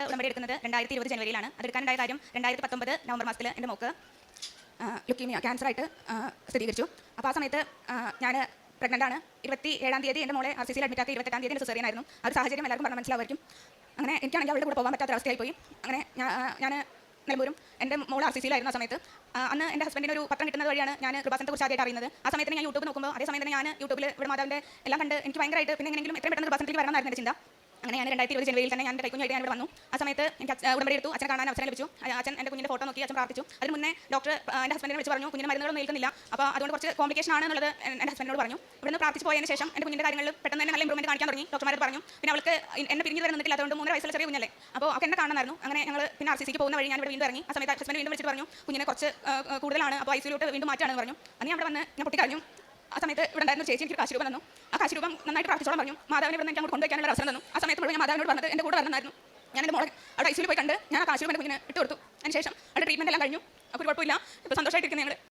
ഉടമ്പടി എടുക്കുന്നത് 2020 ജനുവരിയിലാണ്. അതെടുക്കാനുണ്ടായ കാര്യം 2019 നവംബർ മാസത്തിൽ എൻ്റെ മോക്ക് ലുക്കീമിയ ക്യാൻസറായിട്ട് സ്ഥിരീകരിച്ചു. അപ്പോൾ ആ സമയത്ത് ഞാൻ പ്രഗ്നൻ്റ് ആണ്. 27-ാം തീയതി എൻ്റെ മോളെ RCCയിൽ അഡ്മിറ്റ് ആക്കി 28-ാം തീയതി എൻ്റെ സിസേറിയൻ ആയിരുന്നു. ആ ഒരു സാഹചര്യം എല്ലാവർക്കും പറഞ്ഞാൽ മനസ്സിലാവുമായിരിക്കും. അങ്ങനെ എനിക്കാണെങ്കിൽ അവളുടെ കൂടെ പോകാൻ പറ്റാത്തൊരവസ്ഥയായി പോയി. അങ്ങനെ ഞാൻ നിലമ്പൂരും എൻ്റെ മോൾ RCCയിലായിരുന്നു. ആ സമയത്ത് അന്ന് എൻ്റെ ഹസ്ബൻഡിന് ഒരു പത്രം കിട്ടുന്നത് വഴിയാണ് ഞാൻ കൃപാസനത്തെ കുറിച്ച് ആദ്യമായിട്ട് അറിയുന്നത്. ആ സമയത്ത് ഞാൻ യൂട്യൂബ് നോക്കുമ്പോൾ അതേ സമയത്ത് ഞാൻ യൂട്യൂബിൽ ഇവിടെ മാതാവിൻ്റെ എല്ലാം കണ്ട് എനിക്ക് ഭയങ്കരമായിട്ട് പിന്നെ എങ്ങനെയെങ്കിലും എത്രയും പെട്ടെന്ന് കൃപാസനത്തിലേക്ക് വരണമെന്നായിരുന്നു എൻ്റെ ചിന്ത. അങ്ങനെ ഞാൻ 2020 ജനുവരിയിൽ തന്നെ ഞാൻ എൻ്റെ കൈക്കുഞ്ഞായിട്ട് ഞാൻ ഇവിടെ വന്നു. ആ സമയത്ത് എനിക്ക് ഉടമ്പടി എടുത്തു. അച്ഛനെ കാണാൻ അവസരം ലഭിച്ചു. അച്ഛൻ എൻ്റെ കുഞ്ഞിൻ്റെ ഫോട്ടോ നോക്കി അച്ഛൻ പ്രാർത്ഥിച്ചു. അതിന് മുന്നേ ഡോക്ടർ എൻ്റെ ഹസ്ബൻഡിനെ വിളിച്ച് പറഞ്ഞു കുഞ്ഞിന് മരുന്നുകളൊന്നും ഏൽക്കുന്നില്ല, അപ്പോൾ അതുകൊണ്ട് കുറച്ച് കോംപ്ലിക്കേഷൻ ആണെന്നുള്ളത് എൻ്റെ ഹസ്ബൻഡിനോട് പറഞ്ഞു. ഇവിടുന്ന് പ്രാർത്ഥിച്ച് പോയതിന് ശേഷം എൻ്റെ കുഞ്ഞിൻ്റെ കാര്യങ്ങളിൽ പെട്ടെന്ന് തന്നെ നല്ല ഇമ്പ്രൂവ്മെൻറ്റ് കാണിക്കാൻ തുടങ്ങി. ഡോക്ടർമാർ പറഞ്ഞു. പിന്നെ അവൾക്ക് എന്നെ പിരിഞ്ഞു വരെ നിന്നിട്ടില്ല. അതുകൊണ്ട് 3 വയസ്സുള്ള ചെറിയ കുഞ്ഞല്ലേ, അപ്പോൾ അവൾക്ക് എന്നെ കാണണമായിരുന്നു. അങ്ങനെ ഞങ്ങൾ പിന്നെ RCCക്ക് പോകുന്ന വഴി ഞാൻ ഇവിടെ വീണ്ടും ഇറങ്ങി. ആ സമയത്ത് ഹസ്ബൻഡ് വീണ്ടും വിളിച്ചിട്ട് പറഞ്ഞു കുഞ്ഞിനെ കുറച്ച് കൂടുതലാണ്, അപ്പോൾ ICUലോട്ട് വീണ്ടും മാറ്റാണെന്ന് പറഞ്ഞു. അന്ന് ഞാൻ അവിടെ വന്ന് ഞാൻ പൊട്ടിക്കഴിഞ്ഞു. ആ സമയത്ത് ഇവിടെ ഉണ്ടായിരുന്ന ചേച്ചി എനിക്ക് കാശ് രൂപം തന്നു. ആ കാശ് രൂപം നന്നായിട്ട് പ്രാർത്ഥിച്ചോളം പറഞ്ഞു. മാതാവിനെ ഇവിടെ എനിക്ക് അങ്ങോട്ട് കൊണ്ടുവയ്ക്കാനുള്ള അവസരം തന്നു. ആ സമയത്ത് ഞാൻ മാതാവിനോട് പറഞ്ഞത് എൻ്റെ കൂടെ വരണമായിരുന്നു. ഞാൻ എൻ്റെ മോളെ അവിടെ ICUയിൽ പോയി കണ്ട് ഞാൻ ആ കാശ് രൂപം എൻ്റെ കുഞ്ഞിന് ഇട്ട് കൊടുത്തു. അതിന് ശേഷം അവിടെ ട്രീറ്റ്മെൻറ്റ് എല്ലാം കഴിഞ്ഞു. അപ്പോൾ കുഴപ്പമില്ല, ഇപ്പോൾ സന്തോഷമായിട്ടിരിക്കുന്നത് ഞങ്ങൾ.